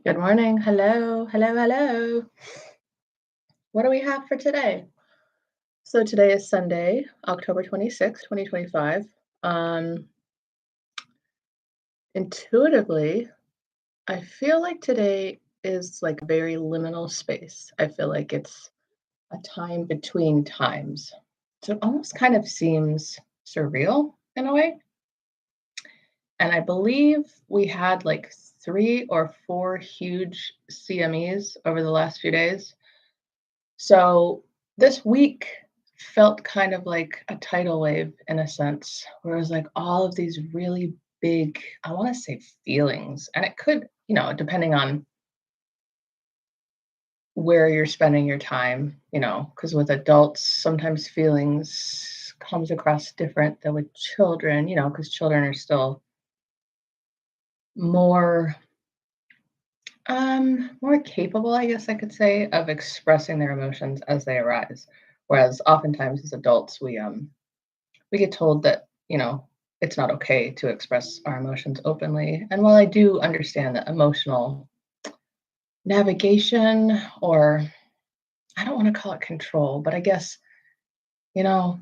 Good morning. Hello, hello, hello. What do we have for today? So today is Sunday, October 26th, 2025. Um, Intuitively, I feel like today is like very liminal space. I feel like it's a time between times. So it almost kind of seems surreal in a way. And I believe we had like 3 or 4 huge CMEs over the last few days. So this week felt kind of like a tidal wave in a sense, where it was like all of these really big, I want to say feelings. And it could, depending on where you're spending your time, because with adults, sometimes feelings comes across different than with children, because children are still more more capable, I guess I could say, of expressing their emotions as they arise. Whereas oftentimes as adults, we get told that, it's not okay to express our emotions openly. And while I do understand that emotional navigation, or I don't want to call it control, but I guess, you know,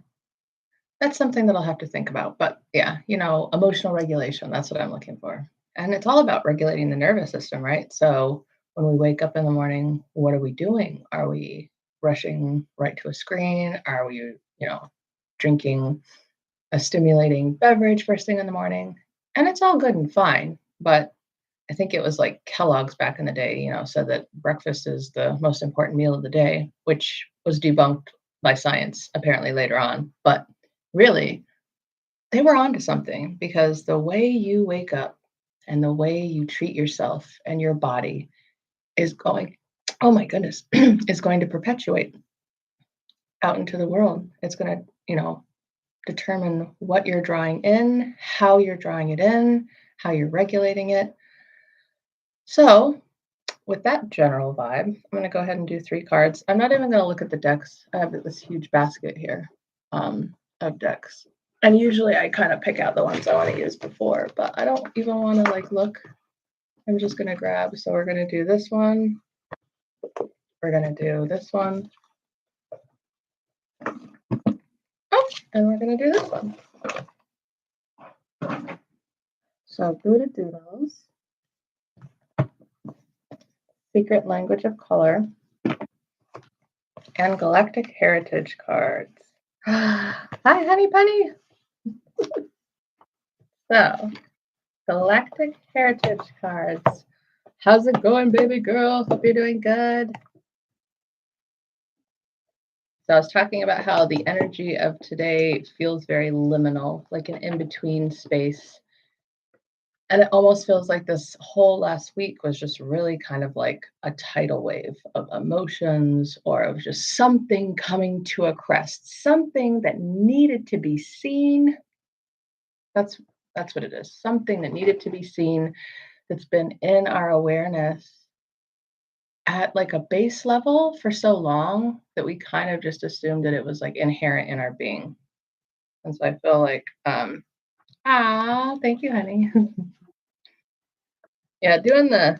that's something that I'll have to think about. But yeah, emotional regulation, that's what I'm looking for. And it's all about regulating the nervous system, right? So when we wake up in the morning, what are we doing? Are we rushing right to a screen? Are we, drinking a stimulating beverage first thing in the morning? And it's all good and fine. But I think it was like Kellogg's back in the day, said that breakfast is the most important meal of the day, which was debunked by science apparently later on. But really, they were onto something because the way you wake up and the way you treat yourself and your body is going, oh my goodness, is going to perpetuate out into the world. It's going to, determine what you're drawing in, how you're drawing it in, how you're regulating it. So, with that general vibe, I'm going to go ahead and do 3 cards. I'm not even going to look at the decks. I have this huge basket here of decks. And usually I kind of pick out the ones I want to use before, but I don't even want to like look. I'm just going to grab. So we're going to do this one. We're going to do this one. Oh, and we're going to do this one. So Buddha Doodles, Secret Language of Color, and Galactic Heritage cards. Hi, honey bunny. So, Galactic Heritage cards. How's it going, baby girl? Hope you're doing good. So I was talking about how the energy of today feels very liminal, like an in-between space. And it almost feels like this whole last week was just really kind of like a tidal wave of emotions, or of just something coming to a crest, something that needed to be seen. That's that's what it is. Something that needed to be seen, that's been in our awareness at like a base level for so long that we kind of just assumed that it was like inherent in our being. And so I feel like, thank you, honey. Yeah, I'm doing the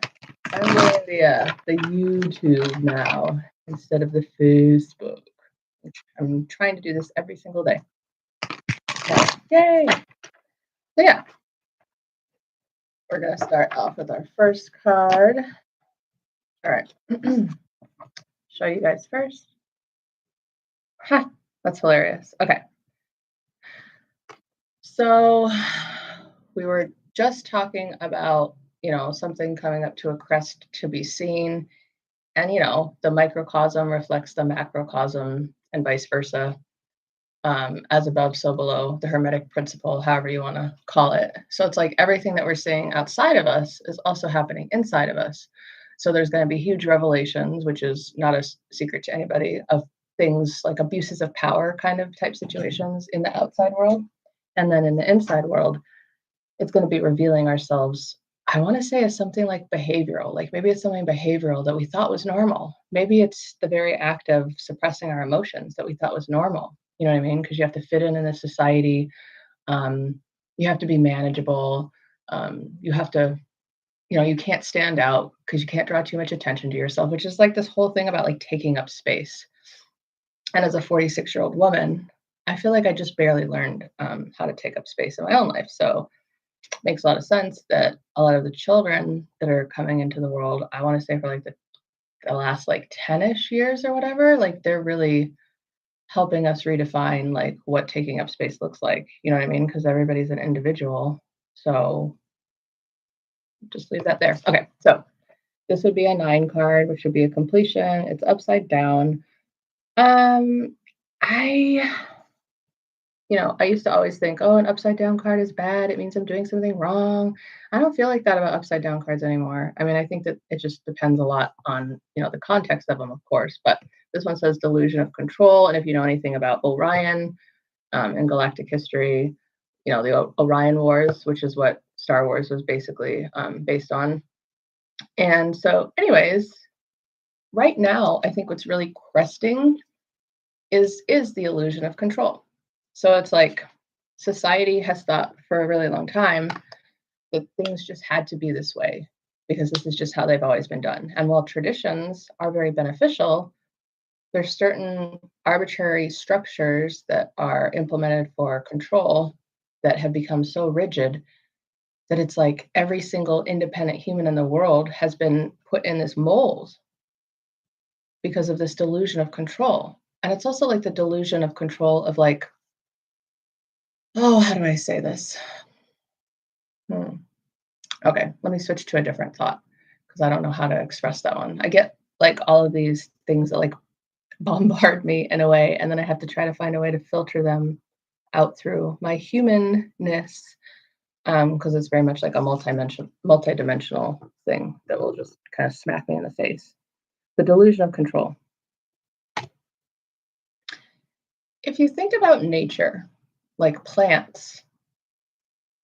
YouTube now instead of the Facebook. I'm trying to do this every single day. So, yay! So yeah, we're gonna start off with our first card. All right, show you guys first. Ha, that's hilarious. Okay, so we were just talking about, something coming up to a crest to be seen. And, the microcosm reflects the macrocosm and vice versa. As above, so below, the Hermetic principle, however you want to call it. So it's like everything that we're seeing outside of us is also happening inside of us. So there's going to be huge revelations, which is not a secret to anybody, of things like abuses of power kind of type situations in the outside world. And then in the inside world, it's going to be revealing ourselves. I want to say as something like behavioral, like maybe it's something behavioral that we thought was normal. Maybe it's the very act of suppressing our emotions that we thought was normal. You know what I mean? Because you have to fit in this society. You have to be manageable. You have to, You can't stand out because you can't draw too much attention to yourself, which is like this whole thing about like taking up space. And as a 46-year-old woman, I feel like I just barely learned how to take up space in my own life. So it makes a lot of sense that a lot of the children that are coming into the world, I want to say for like the last like 10-ish years or whatever, like they're really helping us redefine like what taking up space looks like. You know what I mean? Because everybody's an individual. So just leave that there. Okay, so this would be a 9 card, which would be a completion. It's upside down. Um, I, I used to always think, oh, an upside down card is bad. It means I'm doing something wrong. I don't feel like that about upside down cards anymore. I mean, I think that it just depends a lot on, the context of them, of course. But this one says delusion of control. And if you know anything about Orion in galactic history, the Orion Wars, which is what Star Wars was basically based on. And so, anyways, right now, I think what's really cresting is the illusion of control. So it's like society has thought for a really long time that things just had to be this way because this is just how they've always been done. And while traditions are very beneficial, there's certain arbitrary structures that are implemented for control that have become so rigid that it's like every single independent human in the world has been put in this mold because of this delusion of control. And it's also like the delusion of control of like, oh, how do I say this? Hmm. Okay, let me switch to a different thought because I don't know how to express that one. I get like all of these things that like bombard me in a way, and then I have to try to find a way to filter them out through my humanness because it's very much like a multidimensional thing that will just kind of smack me in the face. The delusion of control. If you think about nature, like plants,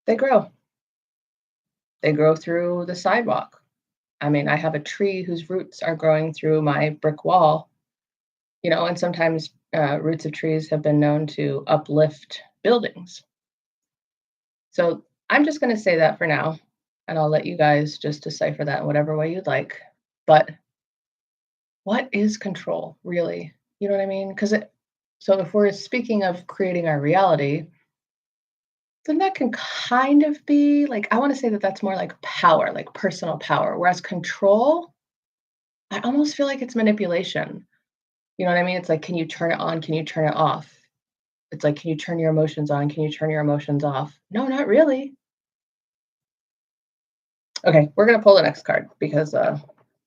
they grow. They grow through the sidewalk. I mean, I have a tree whose roots are growing through my brick wall, and sometimes roots of trees have been known to uplift buildings. So I'm just going to say that for now, and I'll let you guys just decipher that in whatever way you'd like. But what is control, really? You know what I mean? So if we're speaking of creating our reality, then that can kind of be like, I want to say that that's more like power, like personal power. Whereas control, I almost feel like it's manipulation. You know what I mean? It's like, can you turn it on? Can you turn it off? It's like, can you turn your emotions on? Can you turn your emotions off? No, not really. Okay, we're going to pull the next card because I'm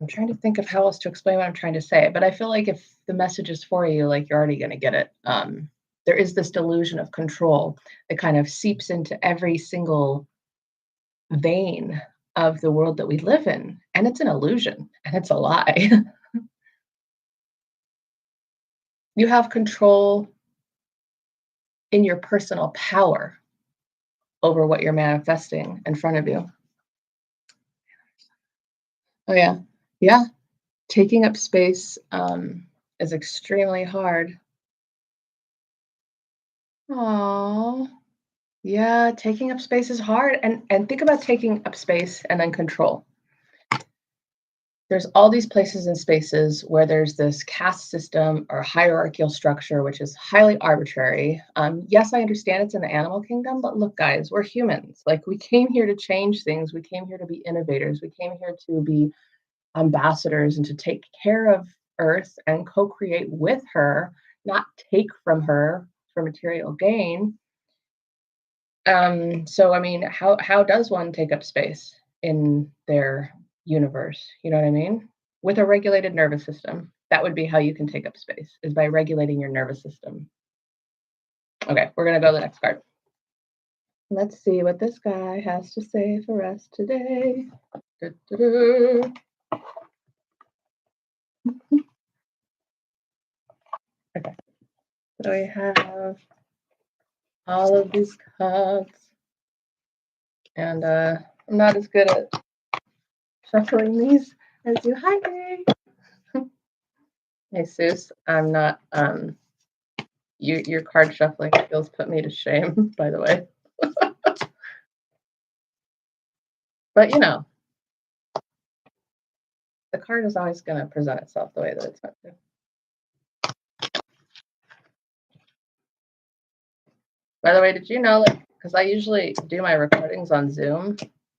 trying to think of how else to explain what I'm trying to say. But I feel like if the message is for you, like you're already going to get it. There is this delusion of control that kind of seeps into every single vein of the world that we live in. And it's an illusion and it's a lie. You have control in your personal power over what you're manifesting in front of you. Oh, yeah. Yeah. Taking up space is extremely hard. Oh, yeah. Taking up space is hard. And think about taking up space and then control. There's all these places and spaces where there's this caste system or hierarchical structure, which is highly arbitrary. Yes, I understand it's in the animal kingdom, but look, guys, we're humans. Like, we came here to change things. We came here to be innovators. We came here to be ambassadors and to take care of Earth and co create with her, not take from her for material gain. So, I mean, how does one take up space in their universe? You know what I mean? With a regulated nervous system, that would be how you can take up space, is by regulating your nervous system. Okay, we're gonna go to the next card. Let's see what this guy has to say for us today. Du-du-du. Okay, so we have all of these cards, and I'm not as good at shuffling these as you. Hi, Gary. Hey, Seuss, I'm not. Your card shuffling skills put me to shame, by the way. But the card is always going to present itself the way that it's meant to. By the way, did you know, like, because I usually do my recordings on Zoom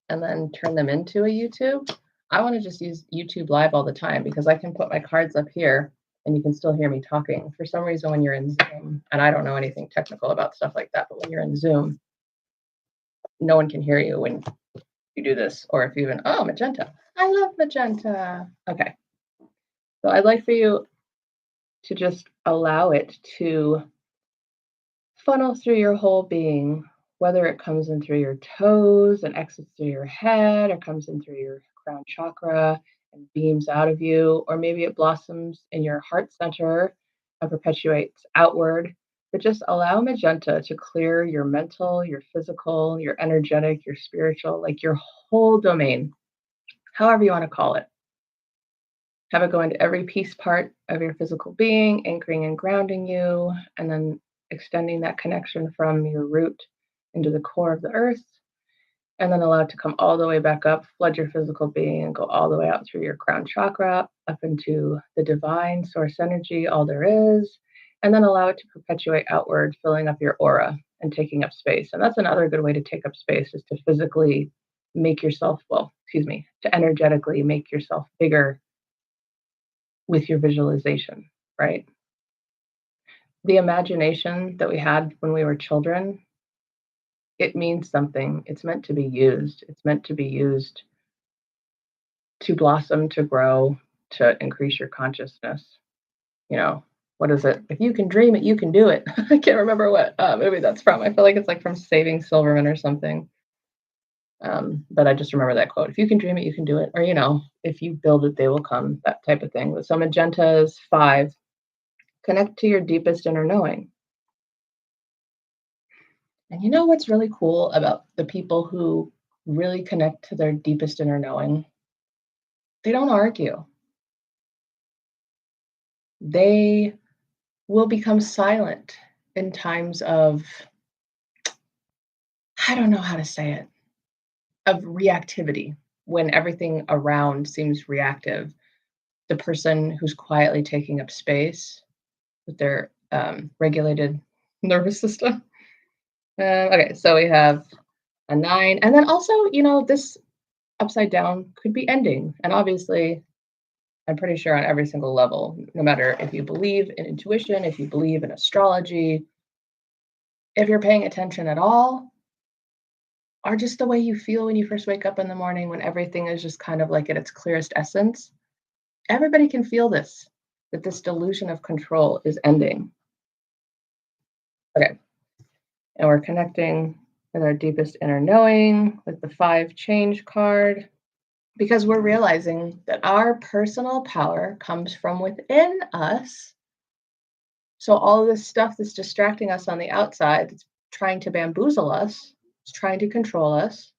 and then turn them into a YouTube, I want to just use YouTube Live all the time because I can put my cards up here and you can still hear me talking. For some reason, when you're in Zoom, and I don't know anything technical about stuff like that, but when you're in Zoom, no one can hear you when you do this, or if you even, oh, magenta. I love magenta. Okay. So I'd like for you to just allow it to funnel through your whole being, whether it comes in through your toes and exits through your head, or comes in through your crown chakra and beams out of you, or maybe it blossoms in your heart center and perpetuates outward. But just allow magenta to clear your mental, your physical, your energetic, your spiritual, like your whole domain, however you want to call it. Have it go into every piece part of your physical being, anchoring and grounding you, and then extending that connection from your root into the core of the earth, and then allow it to come all the way back up, flood your physical being, and go all the way out through your crown chakra, up into the divine source energy, all there is, and then allow it to perpetuate outward, filling up your aura and taking up space. And that's another good way to take up space is to physically make yourself, to energetically make yourself bigger with your visualization, right? The imagination that we had when we were children, it means something. It's meant to be used. It's meant to be used to blossom, to grow, to increase your consciousness. You know, what is it? If you can dream it, you can do it. I can't remember what movie that's from. I feel like it's like from Saving Silverman or something. But I just remember that quote. If you can dream it, you can do it. Or, if you build it, they will come, that type of thing. So magenta is 5. Connect to your deepest inner knowing. And you know what's really cool about the people who really connect to their deepest inner knowing? They don't argue. They will become silent in times of, I don't know how to say it, of reactivity, when everything around seems reactive. The person who's quietly taking up space with their regulated nervous system. Okay, so we have a 9. And then also, this upside down could be ending. And obviously, I'm pretty sure on every single level, no matter if you believe in intuition, if you believe in astrology, if you're paying attention at all, or just the way you feel when you first wake up in the morning, when everything is just kind of like at its clearest essence, everybody can feel this, that this delusion of control is ending. Okay. And we're connecting with our deepest inner knowing with the 5 change card, because we're realizing that our personal power comes from within us. So all of this stuff that's distracting us on the outside, it's trying to bamboozle us, it's trying to control us.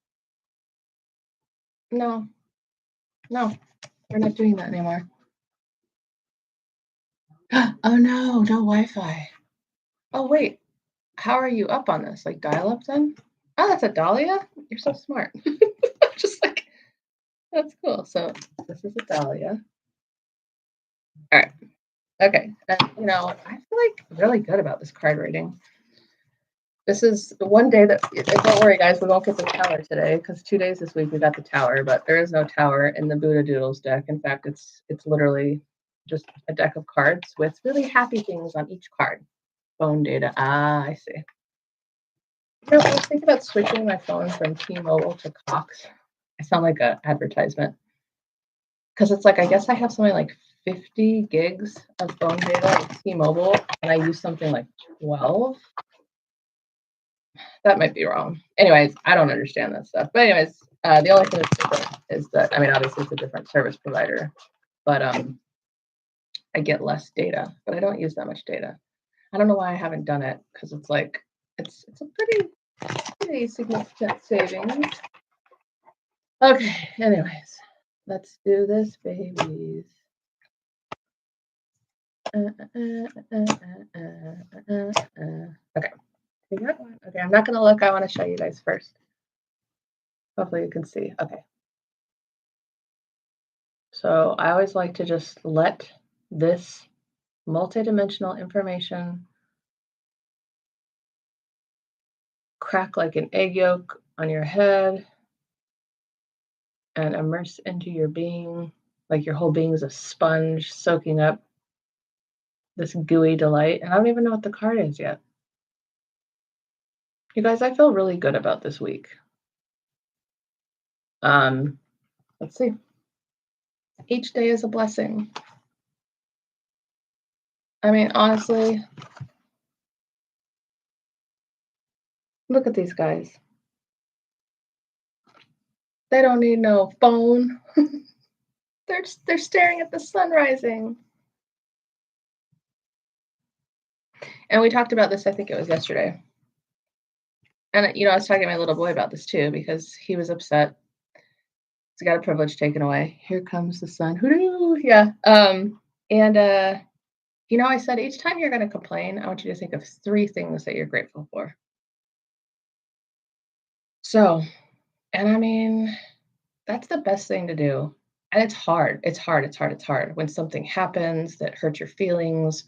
No, we're not doing that anymore. Oh no, no Wi-Fi. Oh wait, how are you up on this? Like dial up then? Oh, that's a Dahlia? You're so smart. Just like, that's cool. So this is a Dahlia. All right. Okay. And, I feel like really good about this card reading. This is the one day that, don't worry guys, we won't get the tower today because 2 days this week we got the tower, but there is no tower in the Buddha Doodles deck. In fact, it's literally just a deck of cards with really happy things on each card. Phone data. Ah, I see. I was thinking about switching my phone from T-Mobile to Cox. I sound like an advertisement. Because it's like, I guess I have something like 50 gigs of phone data with T-Mobile, and I use something like 12. That might be wrong. Anyways, I don't understand that stuff. But anyways, the only thing that's different is that, obviously it's a different service provider, but I get less data, but I don't use that much data. I don't know why I haven't done it, because it's like, it's a pretty significant savings. Okay, anyways, let's do this, babies. Okay. Okay, I'm not going to look. I want to show you guys first. Hopefully you can see. Okay. So I always like to just let this multidimensional information crack like an egg yolk on your head and immerse into your being, like your whole being is a sponge soaking up this gooey delight. And I don't even know what the card is yet. You guys, I feel really good about this week. Um, let's see. Each day is a blessing. I mean, honestly, look at these guys. They don't need no phone. They're staring at the sun rising. And we talked about this, I think it was yesterday. And I was talking to my little boy about this too because he was upset. He's got a privilege taken away. Here comes the sun. Hoodoo! Yeah. And I said each time you're going to complain, I want you to think of 3 things that you're grateful for. So, and I mean, that's the best thing to do. And it's hard. It's hard. It's hard. It's hard when something happens that hurts your feelings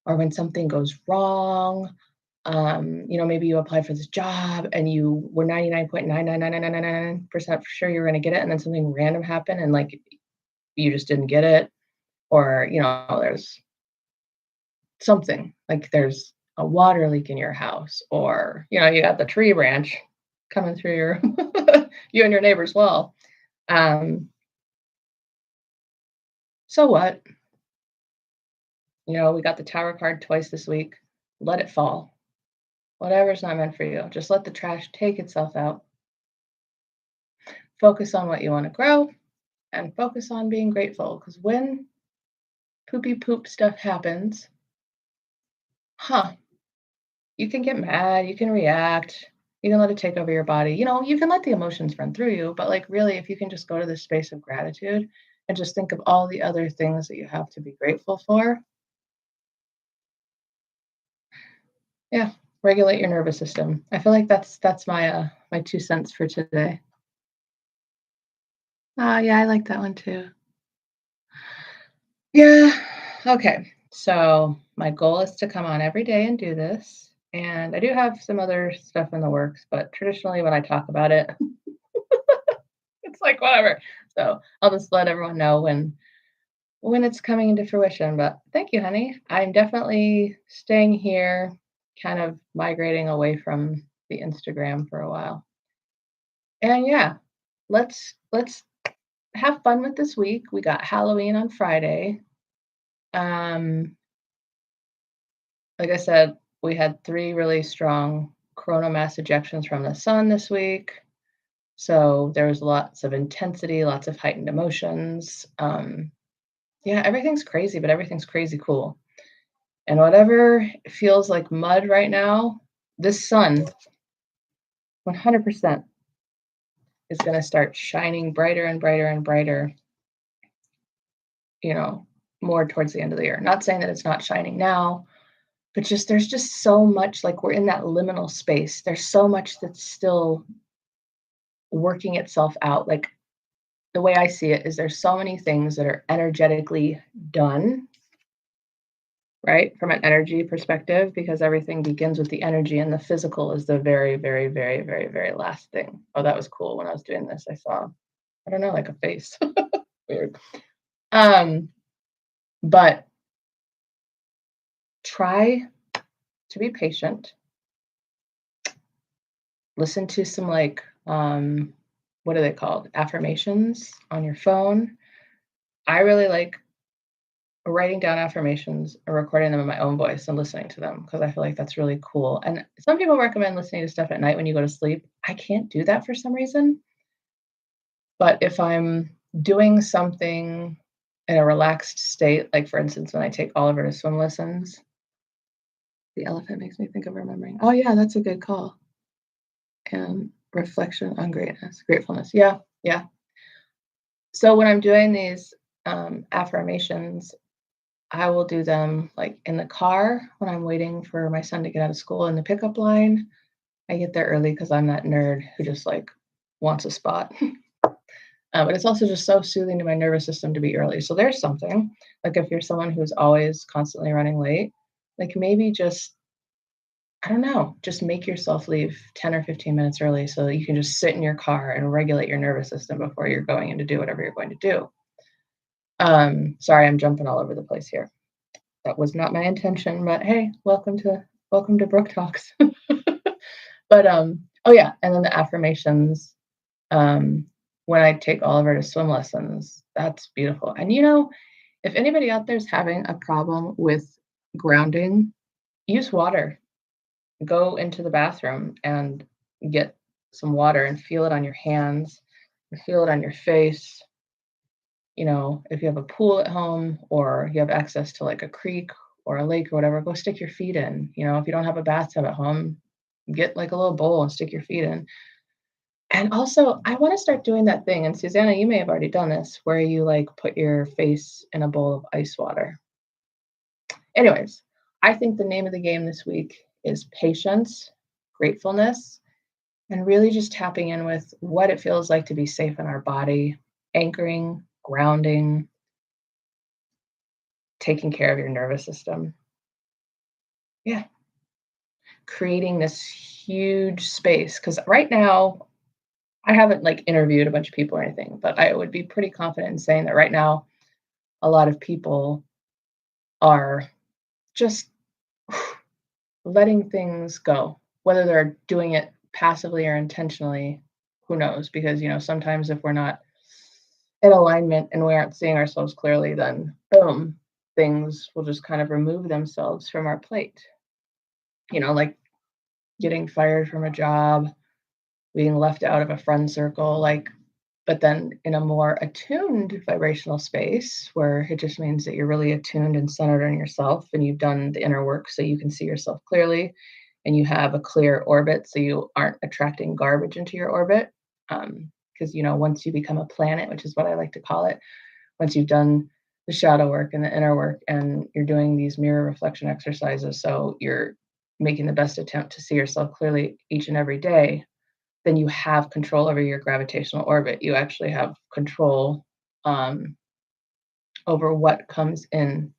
or when something goes wrong. Maybe you applied for this job and you were 99.99999% sure you're going to get it. And then something random happened and like you just didn't get it. Or, there's something like there's a water leak in your house or, you got the tree branch coming through your, you and your neighbor's wall. So what? We got the tower card twice this week. Let it fall. Whatever's not meant for you. Just let the trash take itself out. Focus on what you want to grow and focus on being grateful. Because when poopy poop stuff happens, you can get mad, you can react, you can let it take over your body. You can let the emotions run through you, but like really, if you can just go to this space of gratitude and just think of all the other things that you have to be grateful for. Yeah, regulate your nervous system. I feel like that's my 2 cents for today. Yeah, I like that one too. Yeah. Okay. So my goal is to come on every day and do this. And I do have some other stuff in the works, but traditionally when I talk about it, it's like whatever. So I'll just let everyone know when it's coming into fruition. But thank you, honey. I'm definitely staying here, kind of migrating away from the Instagram for a while. And yeah, let's have fun with this week. We got Halloween on Friday. Um, like I said, we had 3 really strong coronal mass ejections from the sun this week. So there was lots of intensity, lots of heightened emotions. Yeah, everything's crazy, but everything's crazy cool. And whatever feels like mud right now, this sun 100% is going to start shining brighter and brighter and brighter, more towards the end of the year. Not saying that it's not shining now, but there's just so much, like we're in that liminal space. There's so much that's still working itself out. Like the way I see it is there's so many things that are energetically done, right? From an energy perspective, because everything begins with the energy and the physical is the very, very, very, very, very last thing. Oh, that was cool. When I was doing this, I saw, I don't know, like a face. Weird. But try to be patient. Listen to some what are they called? Affirmations on your phone. I really like writing down affirmations or recording them in my own voice and listening to them because I feel like that's really cool. And some people recommend listening to stuff at night when you go to sleep. I can't do that for some reason. But if I'm doing something in a relaxed state, like for instance, when I take Oliver to swim lessons, the elephant makes me think of remembering. Oh yeah, that's a good call. And reflection on gratefulness. Yeah, yeah. So when I'm doing these affirmations, I will do them like in the car when I'm waiting for my son to get out of school in the pickup line. I get there early because I'm that nerd who just like wants a spot. But it's also just so soothing to my nervous system to be early. So there's something, like if you're someone who's always constantly running late, like maybe just, I don't know, just make yourself leave 10 or 15 minutes early so that you can just sit in your car and regulate your nervous system before you're going in to do whatever you're going to do. Sorry, I'm jumping all over the place here. That was not my intention, but hey, welcome to Brook Talks. But oh yeah, and then the affirmations. Um, when I take Oliver to swim lessons, that's beautiful. And if anybody out there is having a problem with grounding, use water. Go into the bathroom and get some water and feel it on your hands and feel it on your face. If you have a pool at home or you have access to like a creek or a lake or whatever, go stick your feet in. If you don't have a bathtub at home, get like a little bowl and stick your feet in. And also, I want to start doing that thing. And Susanna, you may have already done this, where you like put your face in a bowl of ice water. Anyways, I think the name of the game this week is patience, gratefulness, and really just tapping in with what it feels like to be safe in our body, anchoring, grounding, taking care of your nervous system. Yeah. Creating this huge space. Because right now, I haven't like interviewed a bunch of people or anything, but I would be pretty confident in saying that right now, a lot of people are just letting things go, whether they're doing it passively or intentionally, who knows? Because, sometimes if we're not in alignment and we aren't seeing ourselves clearly, then boom, things will just kind of remove themselves from our plate. Like getting fired from a job, being left out of a friend circle, but then in a more attuned vibrational space where it just means that you're really attuned and centered on yourself and you've done the inner work so you can see yourself clearly and you have a clear orbit so you aren't attracting garbage into your orbit. Because, once you become a planet, which is what I like to call it, once you've done the shadow work and the inner work and you're doing these mirror reflection exercises, so you're making the best attempt to see yourself clearly each and every day, then you have control over your gravitational orbit. You actually have control um, over what comes in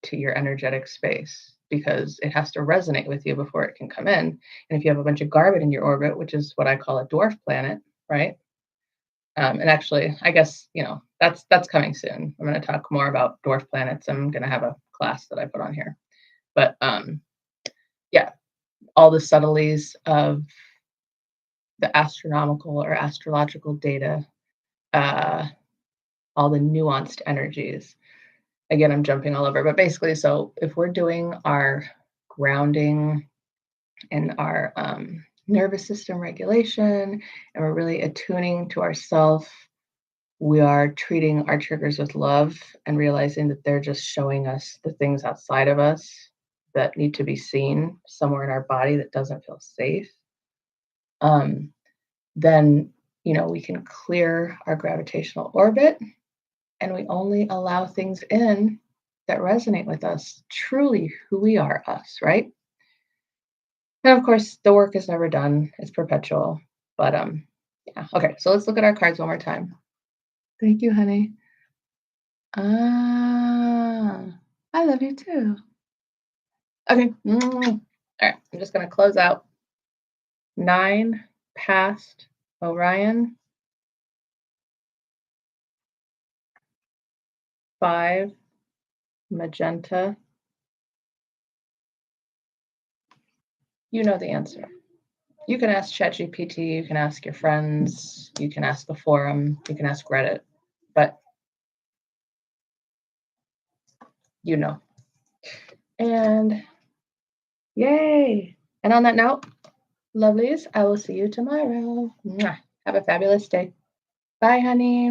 to your energetic space because it has to resonate with you before it can come in. And if you have a bunch of garbage in your orbit, which is what I call a dwarf planet, right? And actually, I guess that's coming soon. I'm going to talk more about dwarf planets. I'm going to have a class that I put on here. But yeah, all the subtleties of the astronomical or astrological data, uh, all the nuanced energies. Again, I'm jumping all over, but basically, so if we're doing our grounding and our nervous system regulation, and we're really attuning to ourself, we are treating our triggers with love and realizing that they're just showing us the things outside of us that need to be seen somewhere in our body that doesn't feel safe. Um, then we can clear our gravitational orbit and we only allow things in that resonate with us, truly who we are, us, right? And of course, the work is never done, it's perpetual. But yeah. Okay, so let's look at our cards one more time. Thank you, honey. Ah, I love you too. Okay. All right, I'm just gonna close out 9 past Orion, 5 magenta. You know the answer. You can ask ChatGPT, you can ask your friends, you can ask the forum, you can ask Reddit, but you know. And yay! And on that note, lovelies, I will see you tomorrow. Mwah. Have a fabulous day. Bye, honey.